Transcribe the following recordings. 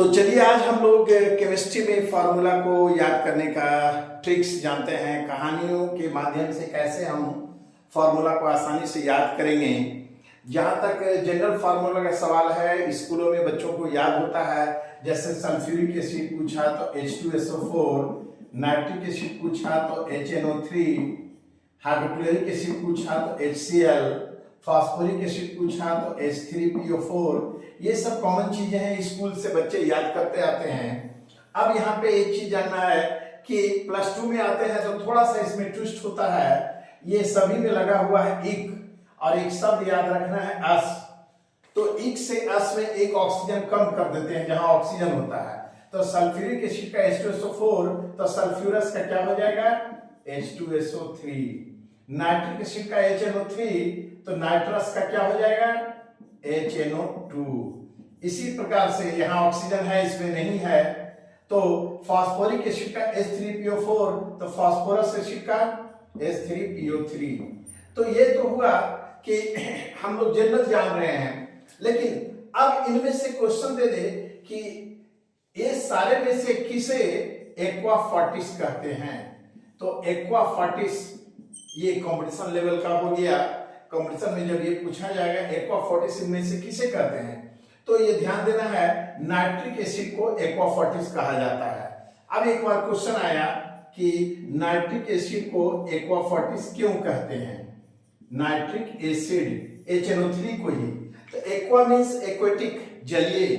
तो चलिए आज हम लोग केमिस्ट्री में फार्मूला को याद करने का ट्रिक्स जानते हैं। कहानियों के माध्यम से कैसे हम फार्मूला को आसानी से याद करेंगे। जहाँ तक जनरल फार्मूला का सवाल है, स्कूलों में बच्चों को याद होता है। जैसे सल्फ्यूरिक एसिड पूछा तो H2SO4, नाइट्रिक एसिड पूछा तो HNO3, हाइड्रोक्लोरिक एसिड पूछा तो HCl, फास्फोरिक एसिड पूछा तो H3PO4। ये सब कॉमन चीजें हैं, स्कूल से बच्चे याद करते आते हैं। अब यहाँ पे एक चीज जानना है कि प्लस 2 में आते हैं तो थोड़ा सा इसमें ट्विस्ट होता है। ये सभी में लगा हुआ है इक, और एक शब्द याद रखना है अस। तो इक से अस में एक ऑक्सीजन कम कर देते हैं जहां ऑक्सीजन होता है। तो सल्फ्यूरिक एसिड का H2SO4 तो सल्फ्यूरस का क्या हो जाएगा H2SO3। नाइट्रिक एसिड का HNO3 तो नाइट्रस का क्या हो जाएगा HNO2। इसी प्रकार से यहाँ ऑक्सीजन है, इसमें नहीं है। तो फास्फोरिक एसिड का H3PO4 तो फास्फोरस एसिड का H3PO3। तो ये तो हुआ कि हम लोग जनरल जान रहे हैं। लेकिन अब इनमें से क्वेश्चन दे दे कि ये सारे में से किसे एक्वा फॉर्टिस कहते हैं। तो एक्वा फॉर्टिस ये कंपटीशन लेवल का हो गया। कंपटीशन में जब ये पूछा जाएगा एक्वा फॉर्टिस इनमें से किसे कहते हैं, तो ये ध्यान देना है नाइट्रिक एसिड को एक्वा फॉर्टिस कहा जाता है। अब एक बार क्वेश्चन आया कि नाइट्रिक एसिड को एक्वा फॉर्टिस क्यों कहते हैं। नाइट्रिक एसिड HNO3 को ही तो एक्वा मींस एक्वेटिक, जलीय,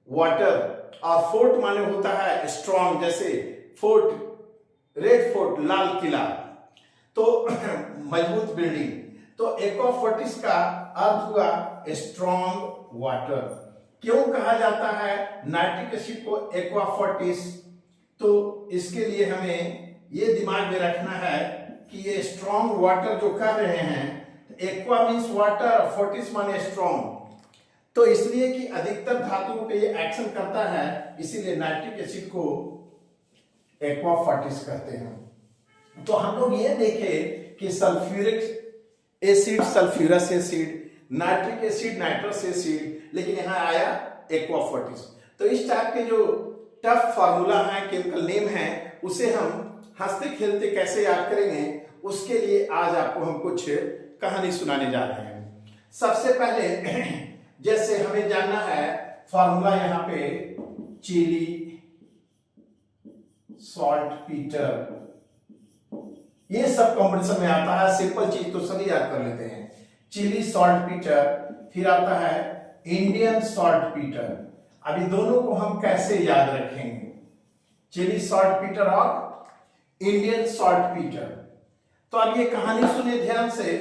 वाटर, और फोर्ट माने होता है स्ट्रॉन्ग, जैसे fort, red fort, Lal Qila, तो मजबूत बिल्डिंग। तो एक्वा फॉर्टिस का अर्थ हुआ स्ट्रॉन्ग वाटर। क्यों कहा जाता है नाइट्रिक एसिड को एक्वा फॉर्टिस, तो इसके लिए हमें ये दिमाग में रखना है कि ये स्ट्रॉन्ग वाटर जो कर रहे हैं, एक्वा मींस वाटर, फॉर्टिस माने स्ट्रॉन्ग। तो इसलिए कि अधिकतर धातुओं पे ये एक्शन करता है, इसीलिए नाइट्रिक एसिड को एक्वा फॉर्टिस कहते हैं। तो हम लोग ये देखे कि sulphuric acid sulphurous acid, nitric acid nitrous acid, लेकिन यहाँ आया एक्वा फॉर्टिस। तो इस टाइप के जो टफ फार्मूला है, केमिकल नेम है, उसे हम हंसते खेलते कैसे याद करेंगे, उसके लिए आज आपको हम कुछ कहानी सुनाने जा रहे हैं। सबसे पहले जैसे हमें जानना है फार्मूला यहाँ पे चिली, सॉल्ट पीटर, ये सब कॉम्पिटिशन में आता है। सिंपल चीज तो सभी याद कर लेते हैं, चिली, सॉल्ट पीटर। फिर आता है इंडियन सॉल्ट पीटर। अभी दोनों को हम कैसे याद रखेंगे, चिली सॉल्ट पीटर और इंडियन सॉल्ट पीटर। तो अब ये कहानी सुनिए ध्यान से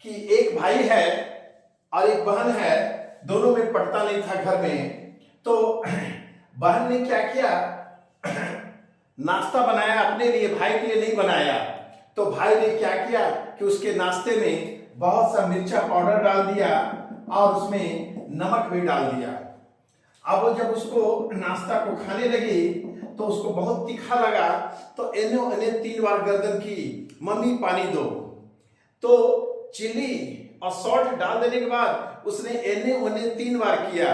कि एक भाई है और एक बहन है, दोनों में पटता नहीं था घर में। तो बहन ने क्या किया, नाश्ता बनाया अपने लिए, भाई के लिए नहीं बनाया। तो भाई ने क्या किया कि उसके नाश्ते में बहुत सा मिर्चा पाउडर डाल दिया और उसमें नमक भी डाल दिया। अब वो जब उसको नाश्ता को खाने लगी तो उसको बहुत तीखा लगा। तो इन्हें 3 बार गर्दन की, मम्मी पानी दो। तो चिली और सॉल्ट डाल देने के बाद उसने इन्हें 3 बार किया।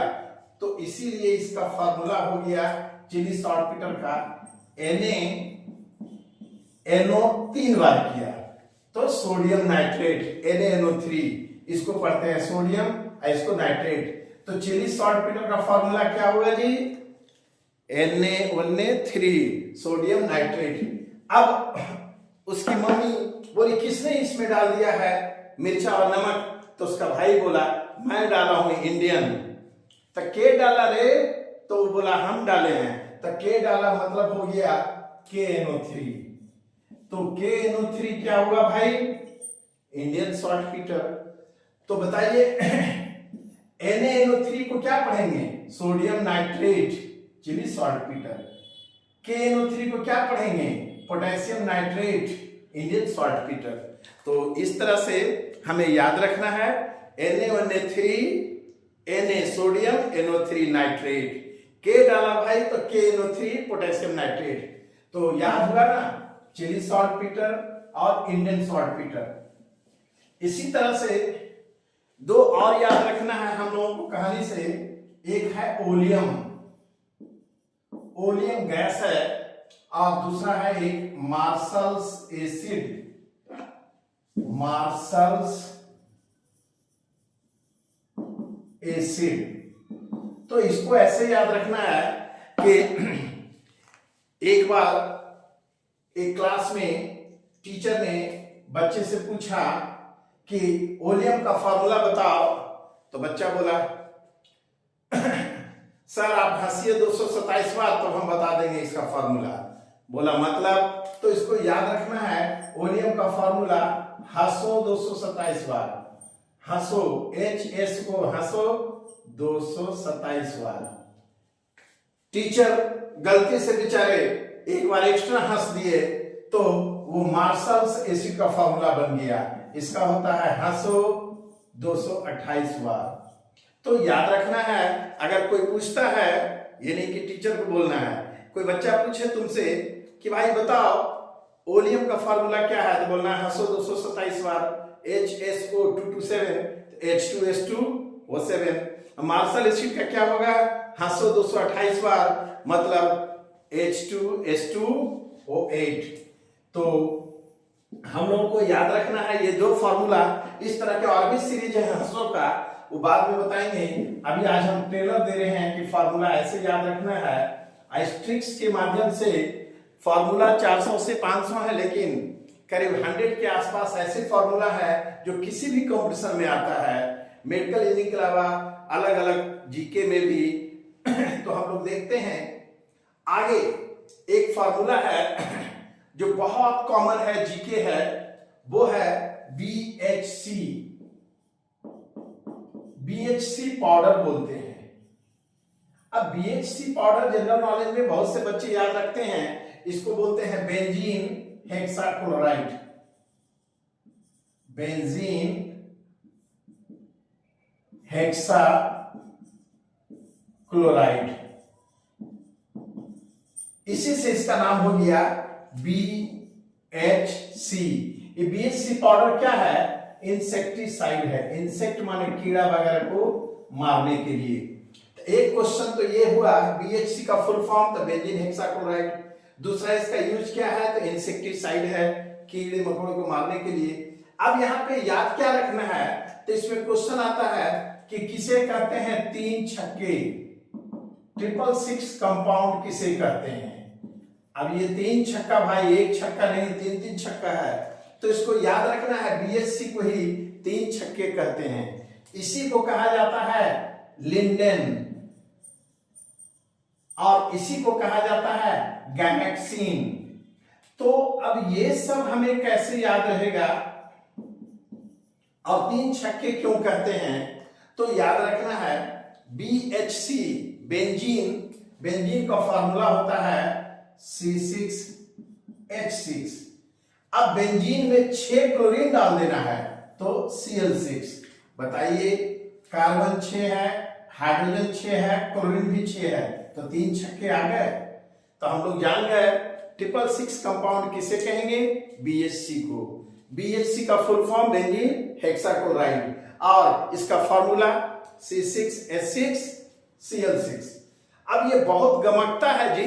तो इसीलिए इसका फार्मूला हो गया चिली सॉल्ट पीटर का, NO 3 बार किया तो सोडियम नाइट्रेट, NaNO3, इसको पढ़ते हैं सोडियम और इसको नाइट्रेट। तो चिली सॉल्ट पीटर का फार्मूला क्या हुआ जी, Na3 सोडियम नाइट्रेट। अब उसकी मम्मी बोली किसने इसमें डाल दिया है मिर्चा और नमक, तो उसका भाई बोला मैं डाला हूं इंडियन। तो के डाला रे, तो वो बोला हम डाले हैं। तो के डाला मतलब हो गया KNO3। तो KNO3 क्या हुआ भाई, इंडियन सॉल्ट पीटर। तो बताइए NaNO3 को क्या पढ़ेंगे, sodium nitrate, Chile saltpetre. KNO3 को क्या पढ़ेंगे, potassium nitrate, Indian saltpetre. तो इस तरह से हमें याद रखना है Na1Na3, Na sodium, NO3 nitrate. के डाला भाई तो KNO3 पोटेशियम नाइट्रेट। तो याद हुआ ना, चिली सॉल्ट पीटर और इंडियन सॉल्ट पीटर। इसी तरह से दो और याद रखना है हम लोगों को कहानी से। एक है ओलियम, ओलियम गैस है, और दूसरा है एक मार्शल्स एसिड, मार्शल्स एसिड। तो इसको ऐसे याद रखना है कि एक बार एक क्लास में टीचर ने बच्चे से पूछा कि ओलियम का फॉर्मूला बताओ, तो बच्चा बोला सर आप हंसिए 227 बार तो हम बता देंगे इसका फॉर्मूला। बोला मतलब? तो इसको याद रखना है, ओलियम का फॉर्मूला हंसो 227 बार, हंसो HS को हंसो 227 बार। टीचर गलती से बेचारे एक बार एक्स्ट्रा हंस दिए तो वो मार्शल्स एसिड का फॉर्मूला बन गया। इसका होता है हंसो 228 बार। तो याद रखना है, अगर कोई पूछता है, ये नहीं कि टीचर को बोलना है, कोई बच्चा पूछे तुमसे कि भाई बताओ ओलियम का फॉर्मूला क्या है, तो बोलना है हंसो 227 बार, HSO 227 H2S2O7। मार्शल एसिड का क्या होगा, हंसो 228 बार मतलब H2S2O8। तो हम लोगों को याद रखना है ये दो फॉर्मूला। इस तरह के और भी सीरीज है हंसों का, वो बाद में बताएंगे। अभी आज हम ट्रेलर दे रहे हैं कि फॉर्मूला ऐसे याद रखना है। ट्रिक्स के माध्यम से फॉर्मूला 400 से 500 है, लेकिन करीब 100 के आसपास ऐसे फॉर्मूला है जो किसी भी कंपटीशन में आता है, मेडिकल इंजीनियरिंग के अलावा अलग अलग जीके में भी। तो हम लोग देखते हैं आगे एक फॉर्मूला है जो बहुत कॉमन है, जीके है, वो है BHC। BHC पाउडर बोलते हैं। अब BHC पाउडर जनरल नॉलेज में बहुत से बच्चे याद रखते हैं, इसको बोलते हैं बेंजीन हेक्साक्लोराइड, बेंजीन हेक्साक्लोराइड। इसी से इसका नाम हो गया BHC। ये BHC पाउडर क्या है, इंसेक्टिसाइड है। इंसेक्ट माने कीड़ा वगैरह को मारने के लिए। तो एक क्वेश्चन तो ये हुआ BHC का फुल फॉर्म, तो बेंजीन हेक्साक्लोराइड। दूसरा इसका यूज क्या है, तो इंसेक्टिसाइड है, कीड़े मकोड़ों को मारने के लिए। अब यहाँ पे याद क्या रखना है, तो इसमें क्वेश्चन आता है कि किसे कहते हैं 3 छक्के, 666 कंपाउंड किसे कहते हैं। अब ये 3 छक्का भाई, एक छक्का नहीं, 3 छक्का है, तो इसको याद रखना है, BHC को ही 3 छक्के कहते हैं। इसी को कहा जाता है लिंडेन, और इसी को कहा जाता है गैमेक्सिन। तो अब ये सब हमें कैसे याद रहेगा, और 3 छक्के क्यों कहते हैं, तो याद रखना है BHC बेंजीन, बेंजीन का फॉर्मूला होता है C6H6। अब बेंजीन में 6 क्लोरीन डाल देना है, तो Cl6। बताइए, कार्बन 6 है, हाइड्रोजन 6 है, क्लोरीन भी 6 है, तो 3 छक्के आ गए। तो हम लोग जान गए 666 कंपाउंड किसे कहेंगे, BHC को। BHC का फुल फॉर्म बेंजीन हेक्साक्लोराइड, और इसका फॉर्मूला C6H6Cl6। अब ये बहुत गमकता है जी,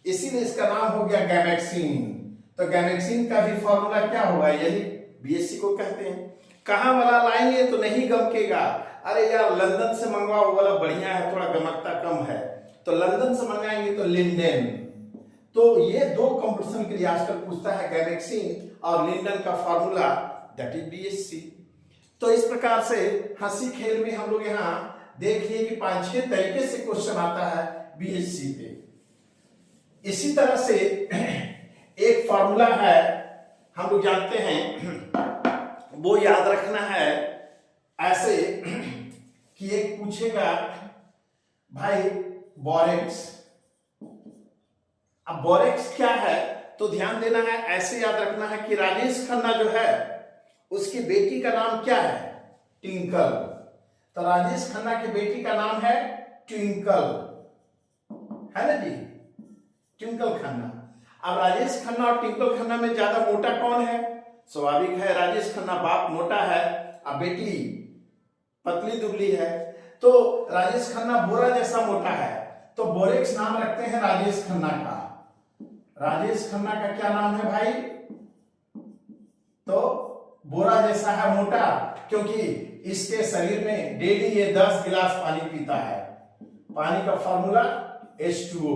इसीलिए इसका नाम हो गया गैमेक्सिन। तो गैमेक्सिन का भी फॉर्मूला क्या होगा, यही BHC को कहते हैं। कहां वाला लाएंगे तो नहीं गमकेगा, अरे यार लंदन से मंगवाओ, वो वाला बढ़िया है, थोड़ा गमकता कम है, तो लंदन से मंगाएंगे तो लिंडेन। तो ये दो कंपटीशन के लिए आजकल पूछता है, गैमेक्सिन और लिंडन का फॉर्मूला, दैट इज BHC। तो इस प्रकार से हंसी खेल में हम लोग यहाँ देख लिए कि 5-6 तरीके से क्वेश्चन आता है BHC पे। इसी तरह से एक फॉर्मूला है, हम लोग जानते हैं, वो याद रखना है ऐसे कि एक पूछेगा भाई बोरेक्स। अब बोरेक्स क्या है, तो ध्यान देना है, ऐसे याद रखना है कि राजेश खन्ना जो है उसकी बेटी का नाम क्या है, ट्विंकल। तो राजेश खन्ना की बेटी का नाम है ट्विंकल, है ना जी, ट्विंकल खन्ना। अब राजेश खन्ना और ट्विंकल खन्ना में ज्यादा मोटा कौन है, स्वाभाविक है राजेश खन्ना, बाप मोटा है, अब बेटी पतली दुबली है। तो राजेश खन्ना बोरा जैसा मोटा है, तो बोरेक्स नाम रखते हैं राजेश खन्ना का। राजेश खन्ना का क्या नाम है भाई? तो बोरा जैसा है, मोटा, क्योंकि इसके शरीर में डेली ये 10 गिलास पानी पीता है। पानी का फॉर्मूला H2O।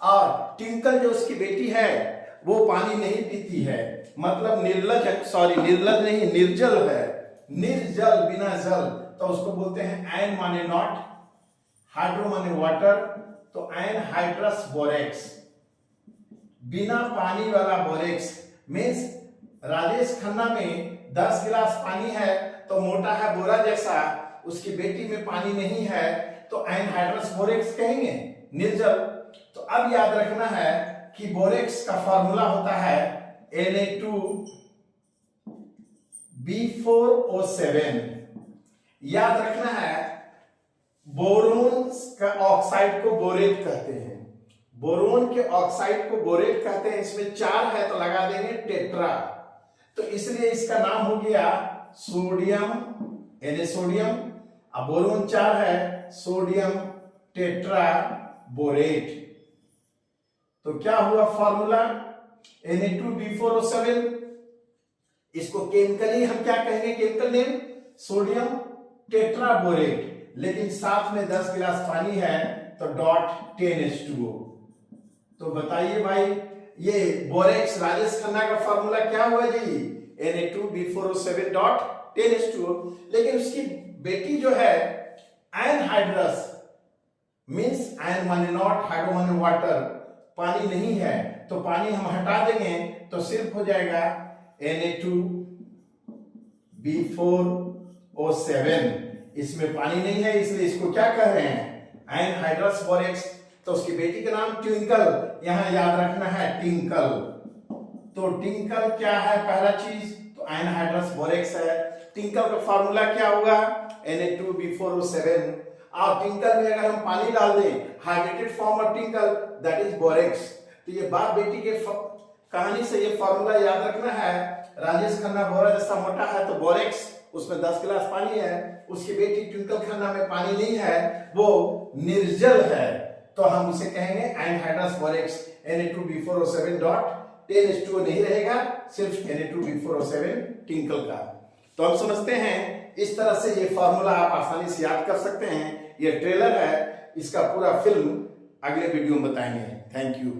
और ट्विंकल जो उसकी बेटी है वो पानी नहीं पीती है, मतलब निर्लज, सॉरी निर्लज नहीं, निर्जल है, निर्जल, बिना जल। तो उसको बोलते हैं एन माने नॉट, हाइड्रो माने वाटर, तो एनहाइड्रस बोरेक्स, बिना पानी वाला बोरेक्स। मीन्स राजेश खन्ना में 10 गिलास पानी है तो मोटा है बोरा जैसा, उसकी बेटी में पानी नहीं है तो एनहाइड्रस बोरेक्स कहेंगे, निर्जल। तो अब याद रखना है कि बोरेक्स का फॉर्मूला होता है Na2B4O7। याद रखना है, बोरोन का ऑक्साइड को बोरेट कहते हैं, बोरोन के ऑक्साइड को बोरेट कहते हैं। इसमें 4 है तो लगा देंगे टेट्रा, तो इसलिए इसका नाम हो गया सोडियम, Na सोडियम, अब बोरोन 4 है, सोडियम टेट्रा बोरेट। तो क्या हुआ फॉर्मूला? Na2B4O7। इसको केमिकली हम क्या कहेंगे? केमिकल नेम सोडियम टेट्राबोरेट, लेकिन साथ में 10 गिलास पानी है तो .10H2O। तो बताइए भाई, ये बोरेक्स राजेश खन्ना का फॉर्मूला क्या हुआ जी? Na2B4O7 .10H2O। लेकिन उसकी बेटी जो है एनहाइड्रस, मीन्स एन माने नॉट, हाइड्रो माने वाटर, पानी नहीं है, तो पानी हम हटा देंगे तो सिर्फ हो जाएगा Na2B4O7। इसमें पानी नहीं है, इसलिए इसको क्या कह रहे हैं? Anhydrous borax. तो उसकी बेटी का नाम ट्विंकल, यहां याद रखना है टिंकल। तो टिंकल क्या है? पहला चीज तो एनहाइड्रस बोरेक्स है। टिंकल का फॉर्मूला क्या होगा? Na2B4O7। और टिंकल में अगर हम पानी डाल दें, hydrated form of tinkle, that is borax. तो ये बाप बेटी के कहानी से ये फॉर्मूला याद रखना है। राजेश खन्ना बोरा जैसा मोटा है तो बोरेक्स, उसमें 10 गिलास पानी है। उसकी बेटी ट्विंकल खन्ना में पानी नहीं है, वो निर्जल है, तो हम उसे कहेंगे एनहाइड्रस बोरेक्स। Na2B4O7 .10H2O नहीं रहेगा, सिर्फ Na2B4O7 टिंकल का। तो हम समझते हैं, इस तरह से ये फॉर्मूला आप आसानी से याद कर सकते हैं। ये ट्रेलर है, इसका पूरा फिल्म अगले वीडियो में बताएंगे। Thank you.